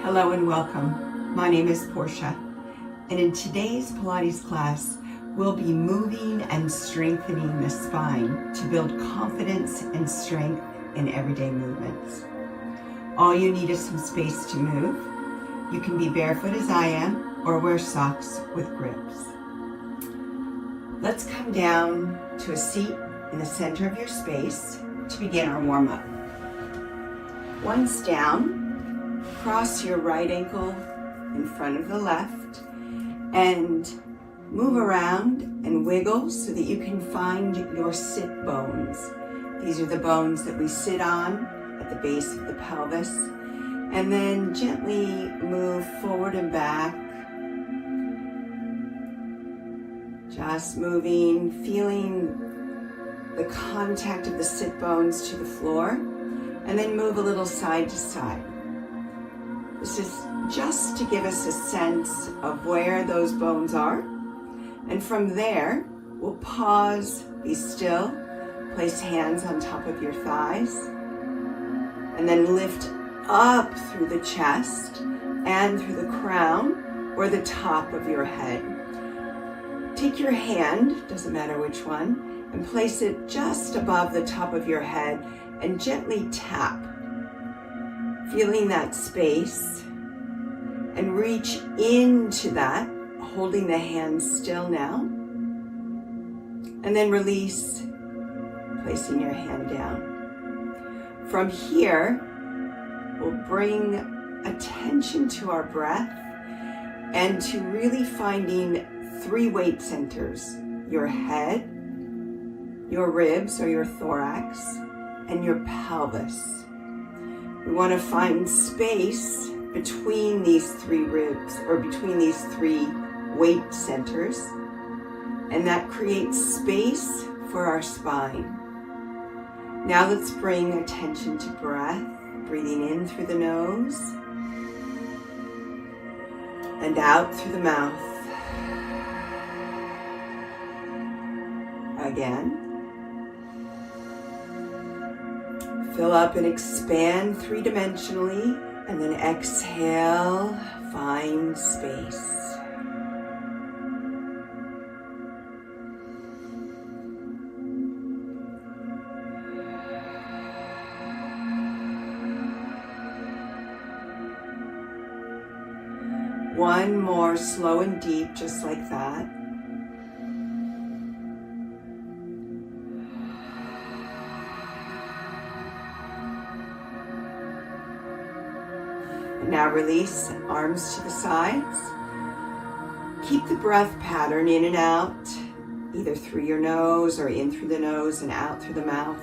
Hello and welcome. My name is Portia, and in today's Pilates class, we'll be moving and strengthening the spine to build confidence and strength in everyday movements. All you need is some space to move. You can be barefoot as I am, or wear socks with grips. Let's come down to a seat in the center of your space to begin our warm-up. Once down, cross your right ankle in front of the left and move around and wiggle so that you can find your sit bones. These are the bones that we sit on at the base of the pelvis, and then gently move forward and back. Just moving, feeling the contact of the sit bones to the floor, and then move a little side to side. This is just to give us a sense of where those bones are. And from there, we'll pause, be still, place hands on top of your thighs, and then lift up through the chest and through the crown or the top of your head. Take your hand, doesn't matter which one, and place it just above the top of your head and gently tap, feeling that space, and reach into that, holding the hand still now, and then release, placing your hand down. From here, we'll bring attention to our breath and to really finding 3 weight centers: your head, your ribs or your thorax, and your pelvis. We want to find space between these 3 ribs or between these 3 weight centers, and that creates space for our spine. Now let's bring attention to breath, breathing in through the nose and out through the mouth. Again. Fill up and expand 3-dimensionally, and then exhale, find space. One more, slow and deep, just like that. Now release, arms to the sides. Keep the breath pattern in and out, either through your nose or in through the nose and out through the mouth.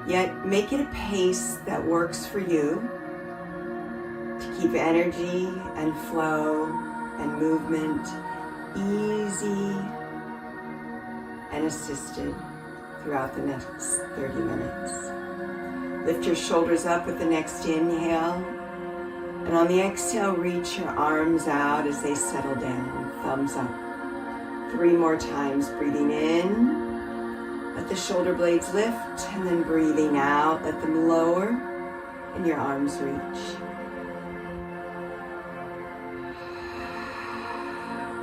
Yet make it a pace that works for you to keep energy and flow and movement easy and assisted throughout the next 30 minutes. Lift your shoulders up with the next inhale. And on the exhale, reach your arms out as they settle down, thumbs up. 3 more times, breathing in, let the shoulder blades lift, and then breathing out, let them lower, and your arms reach.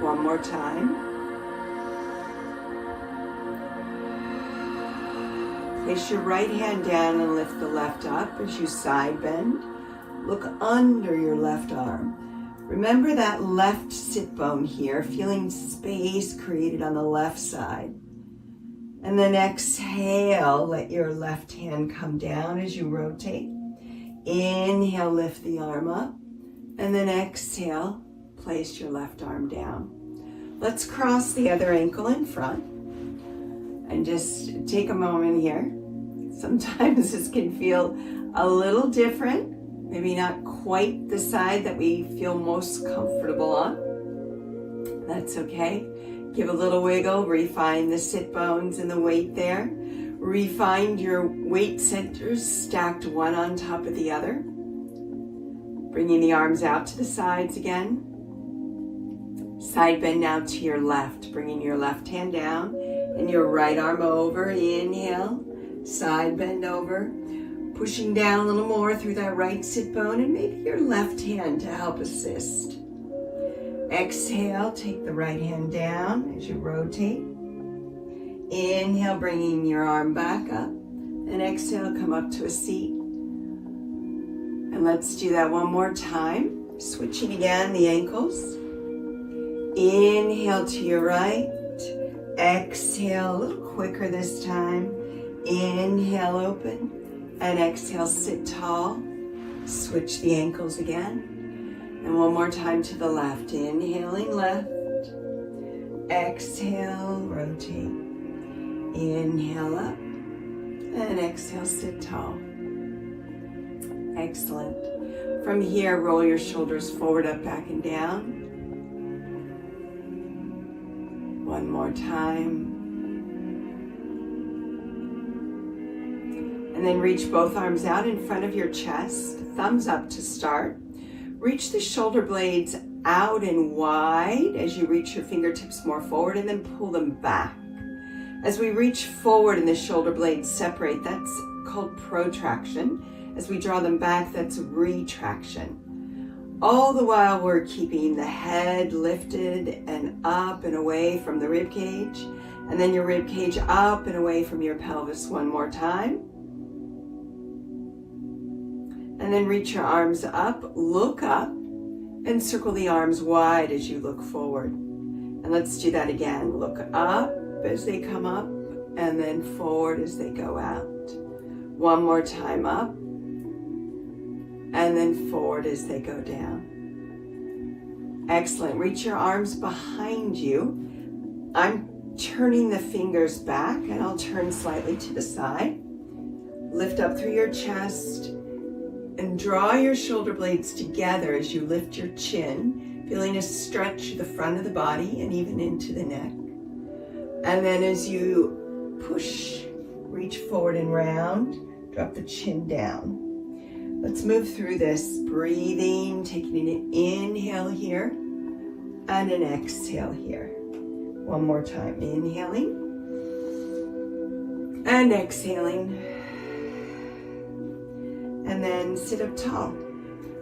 1 more time. Place your right hand down and lift the left up as you side bend. Look under your left arm. Remember that left sit bone here, feeling space created on the left side. And then exhale, let your left hand come down as you rotate. Inhale, lift the arm up. And then exhale, place your left arm down. Let's cross the other ankle in front. And just take a moment here. Sometimes this can feel a little different. Maybe not quite the side that we feel most comfortable on. That's okay. Give a little wiggle, refine the sit bones and the weight there. Refine your weight centers stacked one on top of the other. Bringing the arms out to the sides again. Side bend now to your left, bringing your left hand down and your right arm over. Inhale, side bend over. Pushing down a little more through that right sit bone and maybe your left hand to help assist. Exhale, take the right hand down as you rotate. Inhale, bringing your arm back up. And exhale, come up to a seat. And let's do that one more time. Switching again, the ankles. Inhale to your right. Exhale, a little quicker this time. Inhale, open. And exhale, sit tall. Switch the ankles again. And one more time to the left. Inhaling left. Exhale, rotate. Inhale up. And exhale, sit tall. Excellent. From here, roll your shoulders forward, up, back, and down. One more time. And then reach both arms out in front of your chest, thumbs up to start. Reach the shoulder blades out and wide as you reach your fingertips more forward, and then pull them back. As we reach forward and the shoulder blades separate, that's called protraction. As we draw them back, that's retraction. All the while we're keeping the head lifted and up and away from the rib cage, and then your rib cage up and away from your pelvis one more time. And then reach your arms up, look up, and circle the arms wide as you look forward. And let's do that again. Look up as they come up, and then forward as they go out. One more time, up, and then forward as they go down. Excellent. Reach your arms behind you. I'm turning the fingers back, and I'll turn slightly to the side. Lift up through your chest. And draw your shoulder blades together as you lift your chin, feeling a stretch to the front of the body and even into the neck. And then as you push, reach forward and round, drop the chin down. Let's move through this, breathing, taking an inhale here and an exhale here. One more time, inhaling and exhaling. And then sit up tall.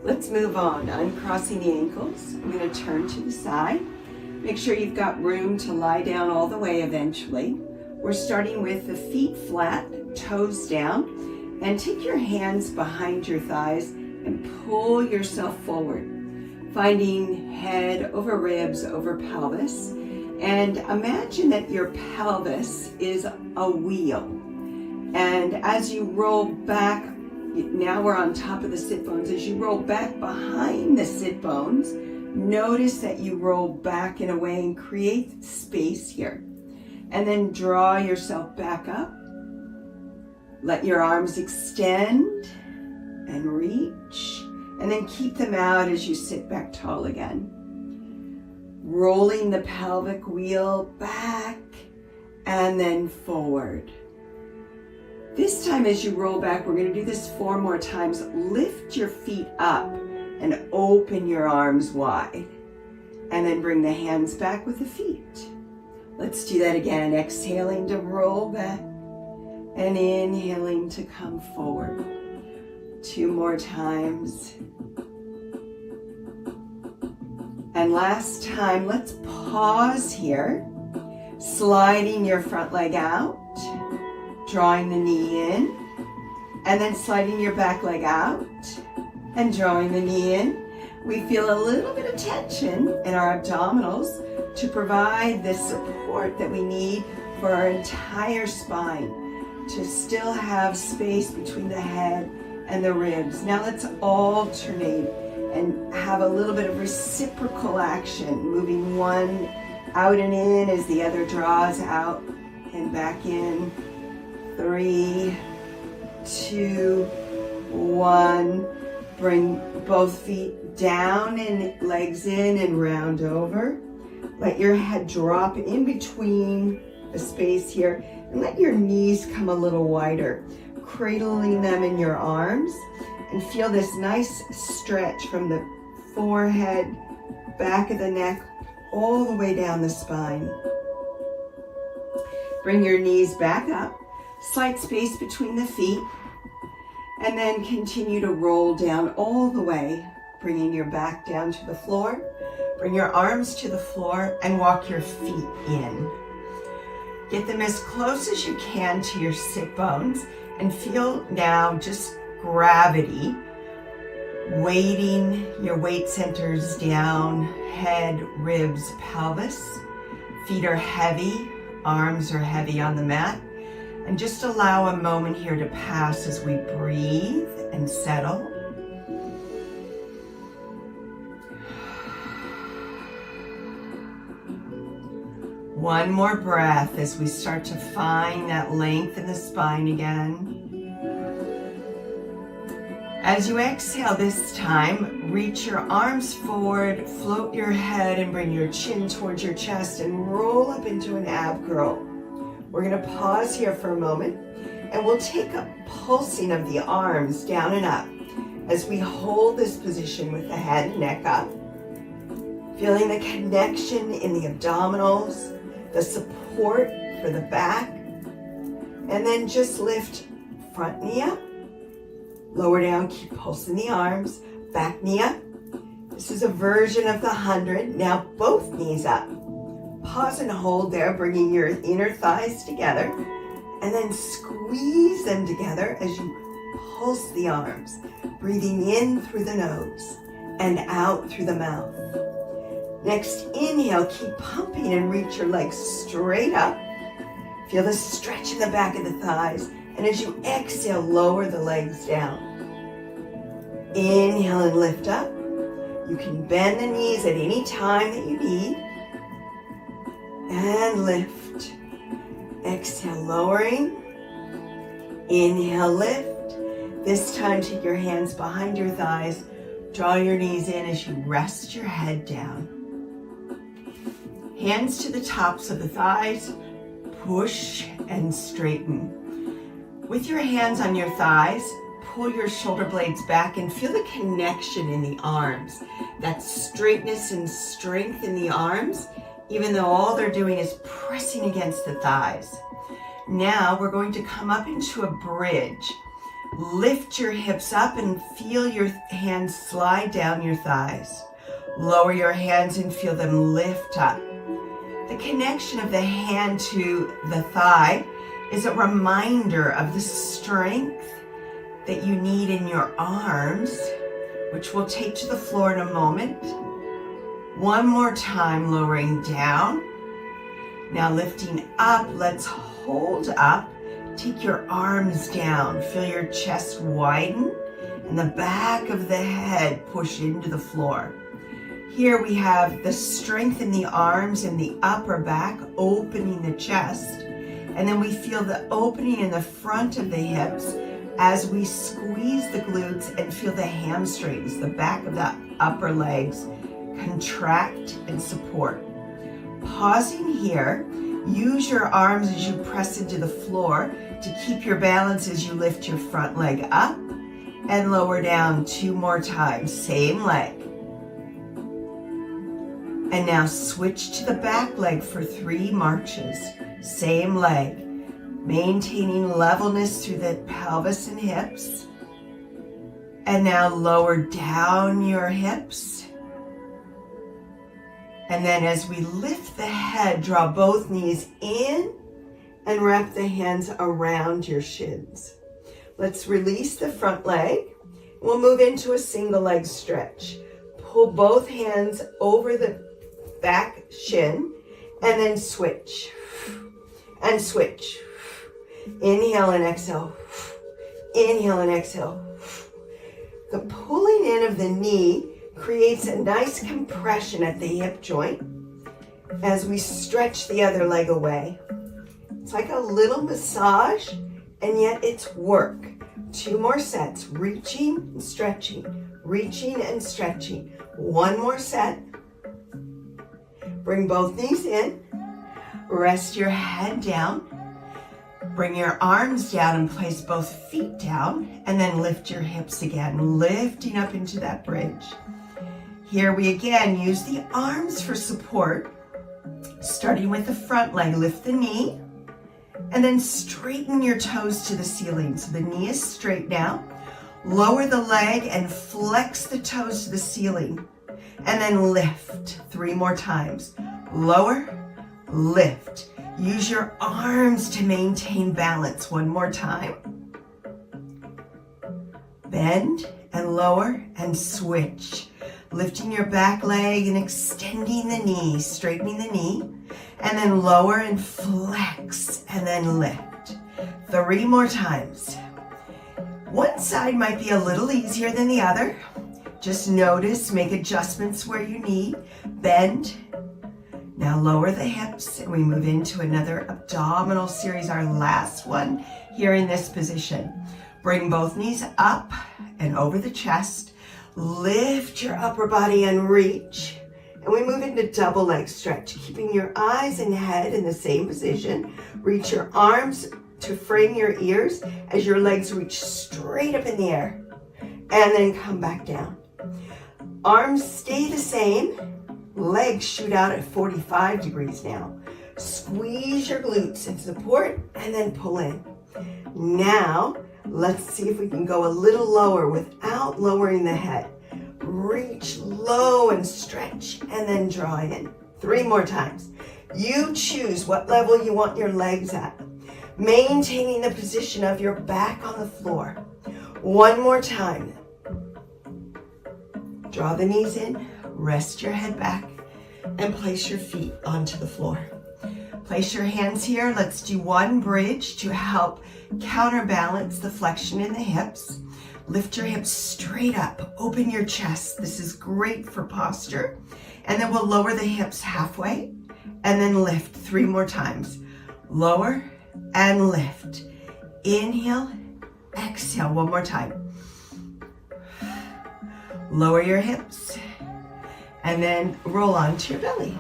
Let's move on. Uncrossing the ankles. I'm going to turn to the side. Make sure you've got room to lie down all the way eventually. We're starting with the feet flat, toes down, and take your hands behind your thighs and pull yourself forward, finding head over ribs over pelvis. And imagine that your pelvis is a wheel. And as you roll back, now we're on top of the sit bones. As you roll back behind the sit bones, notice that you roll back in a way and create space here. And then draw yourself back up. Let your arms extend and reach. And then keep them out as you sit back tall again. Rolling the pelvic wheel back and then forward. This time as you roll back, we're going to do this 4 more times. Lift your feet up and open your arms wide. And then bring the hands back with the feet. Let's do that again. Exhaling to roll back and inhaling to come forward. 2 more times. And last time, let's pause here. Sliding your front leg out. Drawing the knee in, and then sliding your back leg out and drawing the knee in. We feel a little bit of tension in our abdominals to provide the support that we need for our entire spine, to still have space between the head and the ribs. Now let's alternate and have a little bit of reciprocal action, moving one out and in as the other draws out and back in. 3, 2, 1. Bring both feet down and legs in and round over. Let your head drop in between the space here and let your knees come a little wider, cradling them in your arms, and feel this nice stretch from the forehead, back of the neck, all the way down the spine. Bring your knees back up. Slight space between the feet. And then continue to roll down all the way, bringing your back down to the floor. Bring your arms to the floor and walk your feet in. Get them as close as you can to your sit bones and feel now just gravity weighting your weight centers down, head, ribs, pelvis. Feet are heavy, arms are heavy on the mat. And just allow a moment here to pass as we breathe and settle. One more breath as we start to find that length in the spine again. As you exhale this time, reach your arms forward, float your head and bring your chin towards your chest and roll up into an ab curl. We're going to pause here for a moment and we'll take a pulsing of the arms down and up as we hold this position with the head and neck up. Feeling the connection in the abdominals, the support for the back, and then just lift front knee up, lower down, keep pulsing the arms, back knee up. This is a version of the 100. Now both knees up. Pause and hold there, bringing your inner thighs together, and then squeeze them together as you pulse the arms, breathing in through the nose and out through the mouth. Next, inhale, keep pumping and reach your legs straight up. Feel the stretch in the back of the thighs, and as you exhale, lower the legs down. Inhale and lift up. You can bend the knees at any time that you need. And lift. Exhale, lowering. Inhale, lift. This time, take your hands behind your thighs. Draw your knees in as you rest your head down. Hands to the tops of the thighs. Push and straighten. With your hands on your thighs, pull your shoulder blades back and feel the connection in the arms. That straightness and strength in the arms, even though all they're doing is pressing against the thighs. Now we're going to come up into a bridge. Lift your hips up and feel your hands slide down your thighs. Lower your hands and feel them lift up. The connection of the hand to the thigh is a reminder of the strength that you need in your arms, which we'll take to the floor in a moment. One more time, lowering down. Now lifting up, let's hold up. Take your arms down. Feel your chest widen and the back of the head push into the floor. Here we have the strength in the arms and the upper back, opening the chest. And then we feel the opening in the front of the hips as we squeeze the glutes and feel the hamstrings, the back of the upper legs, contract and support. Pausing here, use your arms as you press into the floor to keep your balance as you lift your front leg up and lower down 2 more times, same leg. And now switch to the back leg for 3 marches, same leg, maintaining levelness through the pelvis and hips. And now lower down your hips. And then as we lift the head, draw both knees in and wrap the hands around your shins. Let's release the front leg. We'll move into a single leg stretch. Pull both hands over the back shin and then switch and switch. Inhale and exhale. Inhale and exhale. The pulling in of the knee creates a nice compression at the hip joint as we stretch the other leg away. It's like a little massage, and yet it's work. 2 more sets, reaching and stretching, reaching and stretching. 1 more set. Bring both knees in. Rest your head down. Bring your arms down and place both feet down, and then lift your hips again, lifting up into that bridge. Here we again use the arms for support, starting with the front leg. Lift the knee, and then straighten your toes to the ceiling. So the knee is straight now. Lower the leg and flex the toes to the ceiling. And then lift 3 more times. Lower, lift. Use your arms to maintain balance. 1 more time. Bend and lower and switch. Lifting your back leg and extending the knee, straightening the knee. And then lower and flex and then lift. 3 more times. One side might be a little easier than the other. Just notice, make adjustments where you need. Bend. Now lower the hips and we move into another abdominal series, our last one here in this position. Bring both knees up and over the chest. Lift your upper body and reach. And we move into double leg stretch, keeping your eyes and head in the same position. Reach your arms to frame your ears as your legs reach straight up in the air. And then come back down. Arms stay the same. Legs shoot out at 45 degrees now. Squeeze your glutes and support and then pull in. Now, let's see if we can go a little lower without lowering the head. Reach low and stretch and then draw in. 3 more times. You choose what level you want your legs at. Maintaining the position of your back on the floor. 1 more time. Draw the knees in, rest your head back, and place your feet onto the floor. Place your hands here. Let's do 1 bridge to help counterbalance the flexion in the hips. Lift your hips straight up, open your chest. This is great for posture. And then we'll lower the hips halfway, and then lift 3 more times. Lower and lift. Inhale, exhale, 1 more time. Lower your hips and then roll onto your belly.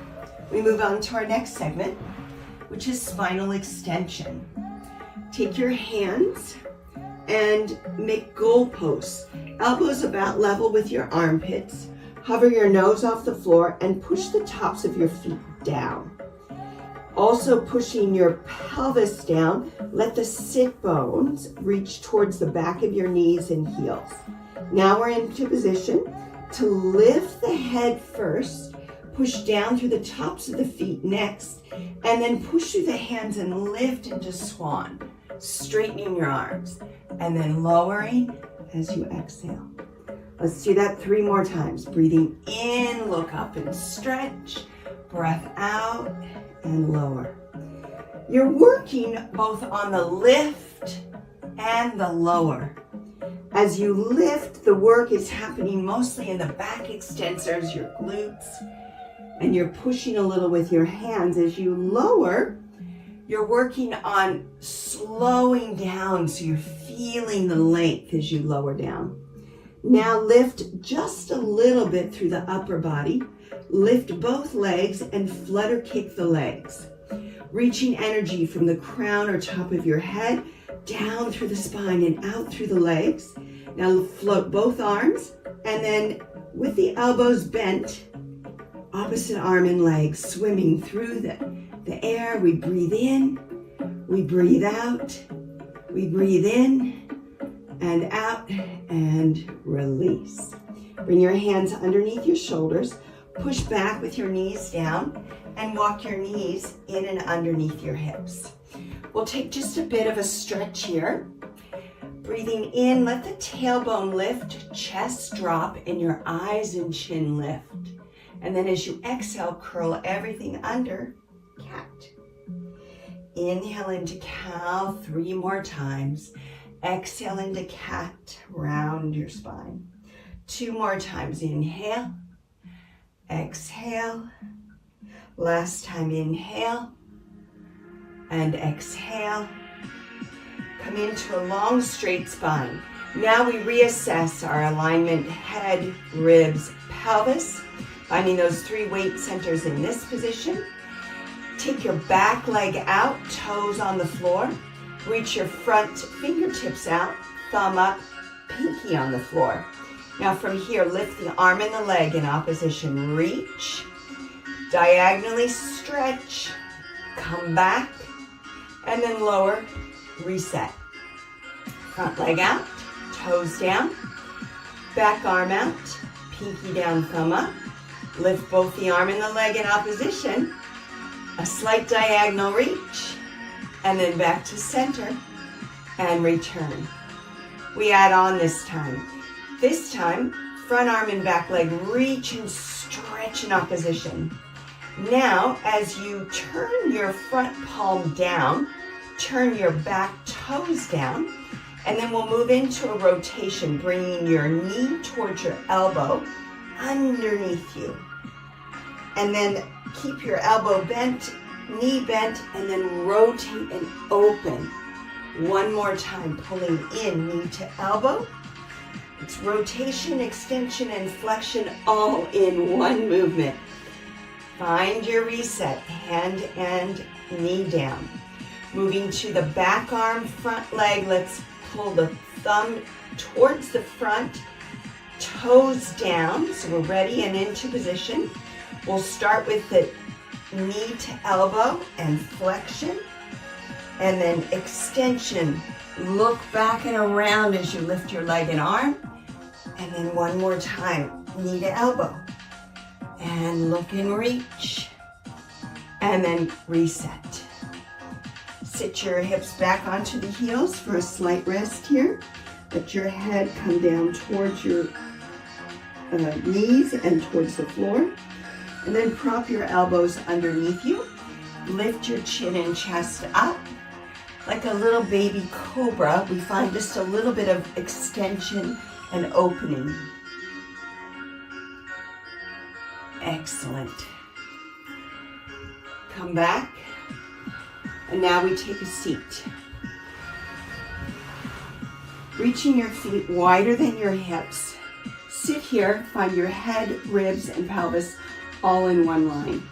We move on to our next segment, which is spinal extension. Take your hands and make goalposts. Elbows about level with your armpits. Hover your nose off the floor and push the tops of your feet down. Also pushing your pelvis down, let the sit bones reach towards the back of your knees and heels. Now we're into position to lift the head first, push down through the tops of the feet next, and then push through the hands and lift into swan, straightening your arms, and then lowering as you exhale. Let's do that 3 more times. Breathing in, look up and stretch, breath out and lower. You're working both on the lift and the lower. As you lift, the work is happening mostly in the back extensors, your glutes, and you're pushing a little with your hands. As you lower, you're working on slowing down so you're feeling the length as you lower down. Now lift just a little bit through the upper body. Lift both legs and flutter kick the legs. Reaching energy from the crown or top of your head down through the spine and out through the legs. Now float both arms and then with the elbows bent, opposite arm and leg swimming through the air. We breathe in, we breathe out, we breathe in and out and release. Bring your hands underneath your shoulders, push back with your knees down and walk your knees in and underneath your hips. We'll take just a bit of a stretch here. Breathing in, let the tailbone lift, chest drop, and your eyes and chin lift. And then as you exhale, curl everything under, cat. Inhale into cow 3 more times. Exhale into cat, round your spine. 2 more times, inhale, exhale. Last time, inhale and exhale. Come into a long straight spine. Now we reassess our alignment, head, ribs, pelvis, finding those 3 weight centers in this position. Take your back leg out, toes on the floor. Reach your front fingertips out, thumb up, pinky on the floor. Now from here, lift the arm and the leg in opposition. Reach, diagonally stretch, come back, and then lower, reset. Front leg out, toes down, back arm out, pinky down, thumb up. Lift both the arm and the leg in opposition. A slight diagonal reach, and then back to center and return. We add on this time. This time, front arm and back leg reach and stretch in opposition. Now, as you turn your front palm down, turn your back toes down, and then we'll move into a rotation, bringing your knee towards your elbow underneath you. And then keep your elbow bent, knee bent, and then rotate and open. One more time, pulling in, knee to elbow. It's rotation, extension, and flexion all in one movement. Find your reset, hand and knee down. Moving to the back arm, front leg, let's pull the thumb towards the front, toes down, so we're ready and into position. We'll start with the knee to elbow and flexion, and then extension. Look back and around as you lift your leg and arm, and then one more time, knee to elbow, and look and reach, and then reset. Sit your hips back onto the heels for a slight rest here. Let your head come down towards your knees and towards the floor. And then prop your elbows underneath you. Lift your chin and chest up. Like a little baby cobra, we find just a little bit of extension and opening. Excellent. Come back. And now we take a seat. Reaching your feet wider than your hips. Sit here, find your head, ribs, and pelvis all in one line.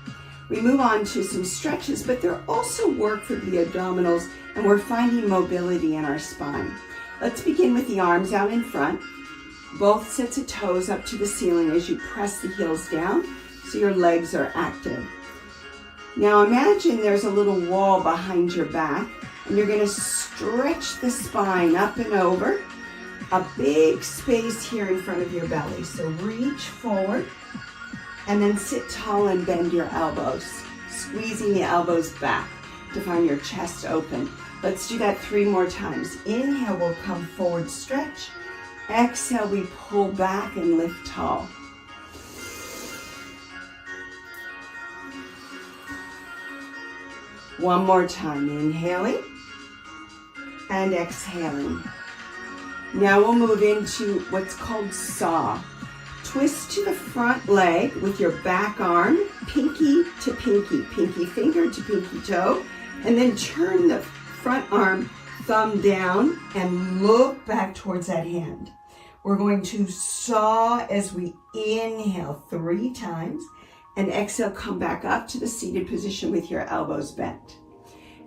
We move on to some stretches, but they're also work for the abdominals, and we're finding mobility in our spine. Let's begin with the arms out in front. Both sets of toes up to the ceiling as you press the heels down so your legs are active. Now imagine there's a little wall behind your back, and you're going to stretch the spine up and over. A big space here in front of your belly. So reach forward and then sit tall and bend your elbows, squeezing the elbows back to find your chest open. Let's do that 3 more times. Inhale, we'll come forward, stretch. Exhale, we pull back and lift tall. One more time, inhaling and exhaling. Now we'll move into what's called saw. Twist to the front leg with your back arm, pinky to pinky, pinky finger to pinky toe, and then turn the front arm, thumb down, and look back towards that hand. We're going to saw as we inhale 3 times, and exhale, come back up to the seated position with your elbows bent.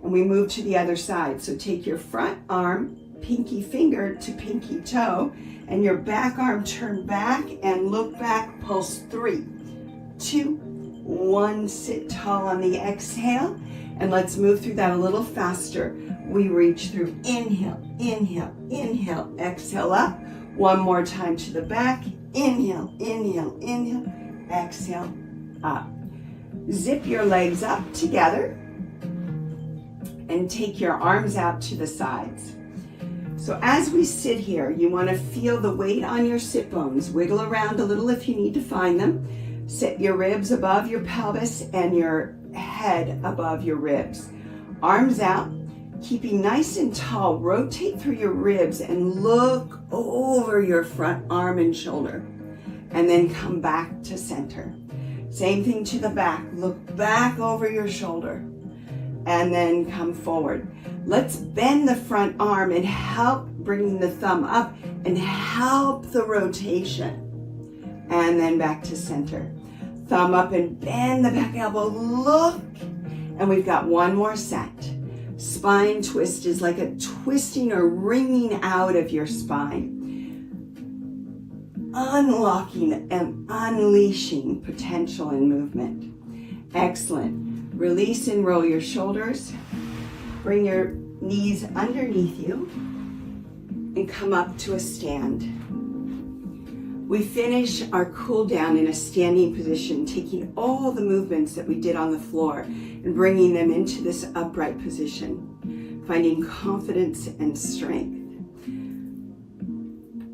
And we move to the other side. So take your front arm, pinky finger to pinky toe, and your back arm turn back and look back, pulse 3, 2, 1, sit tall on the exhale, and let's move through that a little faster. We reach through, inhale, inhale, inhale, exhale up, one more time to the back, inhale, inhale, inhale, exhale, up. Zip your legs up together and take your arms out to the sides. So as we sit here, you want to feel the weight on your sit bones. Wiggle around a little if you need to find them. Set your ribs above your pelvis and your head above your ribs. Arms out, keeping nice and tall. Rotate through your ribs and look over your front arm and shoulder. And then come back to center. Same thing to the back. Look back over your shoulder. And then come forward. Let's bend the front arm and help bringing the thumb up and help the rotation. And then back to center. Thumb up and bend the back elbow. Look. And we've got one more set. Spine twist is like a twisting or wringing out of your spine. Unlocking and unleashing potential and movement. Excellent. Release and roll your shoulders. Bring your knees underneath you and come up to a stand. We finish our cool down in a standing position, taking all the movements that we did on the floor and bringing them into this upright position, finding confidence and strength.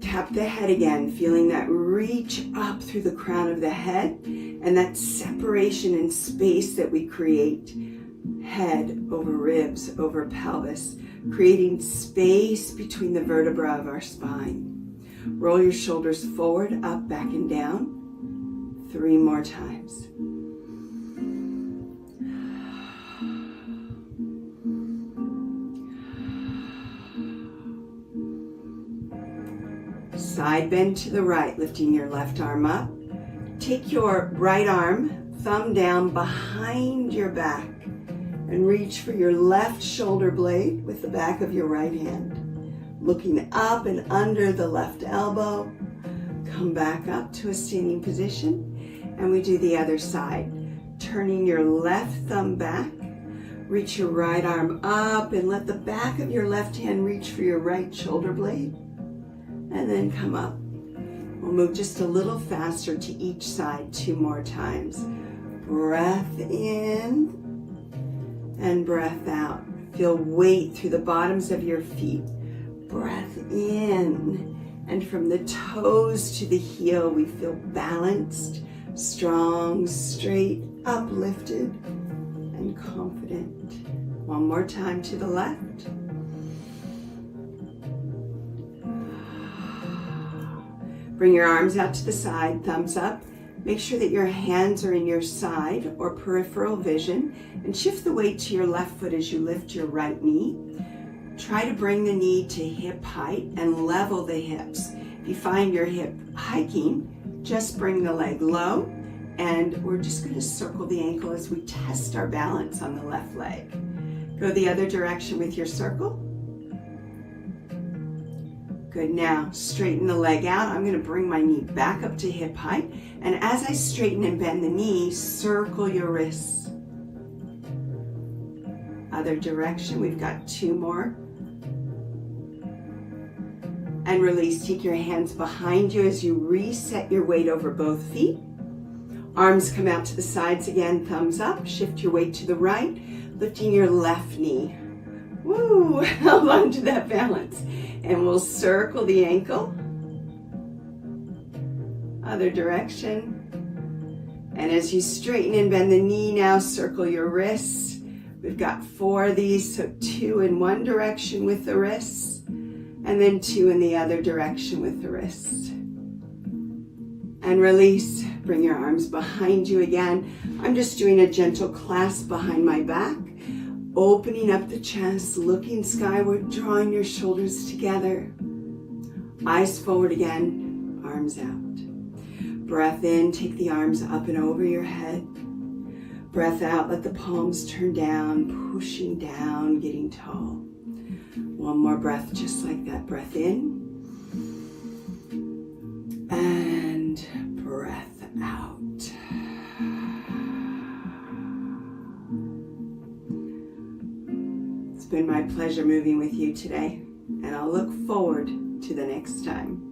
Tap the head again, feeling that reach up through the crown of the head and that separation and space that we create. Head over ribs, over pelvis, creating space between the vertebra of our spine. Roll your shoulders forward, up, back, and down. 3 more times. Side bend to the right, lifting your left arm up. Take your right arm, thumb down behind your back, and reach for your left shoulder blade with the back of your right hand. Looking up and under the left elbow. Come back up to a standing position, and we do the other side. Turning your left thumb back, reach your right arm up and let the back of your left hand reach for your right shoulder blade. And then come up. We'll move just a little faster to each side 2 more times. Breath in and breath out. Feel weight through the bottoms of your feet. Breath in, and from the toes to the heel, we feel balanced, strong, straight, uplifted, and confident. 1 more time to the left. Bring your arms out to the side, thumbs up. Make sure that your hands are in your side or peripheral vision, and shift the weight to your left foot as you lift your right knee. Try to bring the knee to hip height and level the hips. If you find your hip hiking, just bring the leg low, and we're just going to circle the ankle as we test our balance on the left leg. Go the other direction with your circle. Good. Now straighten the leg out. I'm going to bring my knee back up to hip height, and as I straighten and bend the knee, circle your wrists. Other direction. We've got 2 more. And release. Take your hands behind you as you reset your weight over both feet. Arms come out to the sides again, thumbs up. Shift your weight to the right, lifting your left knee. Woo! Hold on to that balance. And we'll circle the ankle. Other direction. And as you straighten and bend the knee now, circle your wrists. We've got 4 of these, so 2 in one direction with the wrists, and then 2 in the other direction with the wrists. And release. Bring your arms behind you again. I'm just doing a gentle clasp behind my back, opening up the chest, looking skyward, drawing your shoulders together. Eyes forward again, arms out. Breath in, take the arms up and over your head. Breath out, let the palms turn down, pushing down, getting tall. 1 more breath just like that. Breath in. And breath out. It's been my pleasure moving with you today, and I'll look forward to the next time.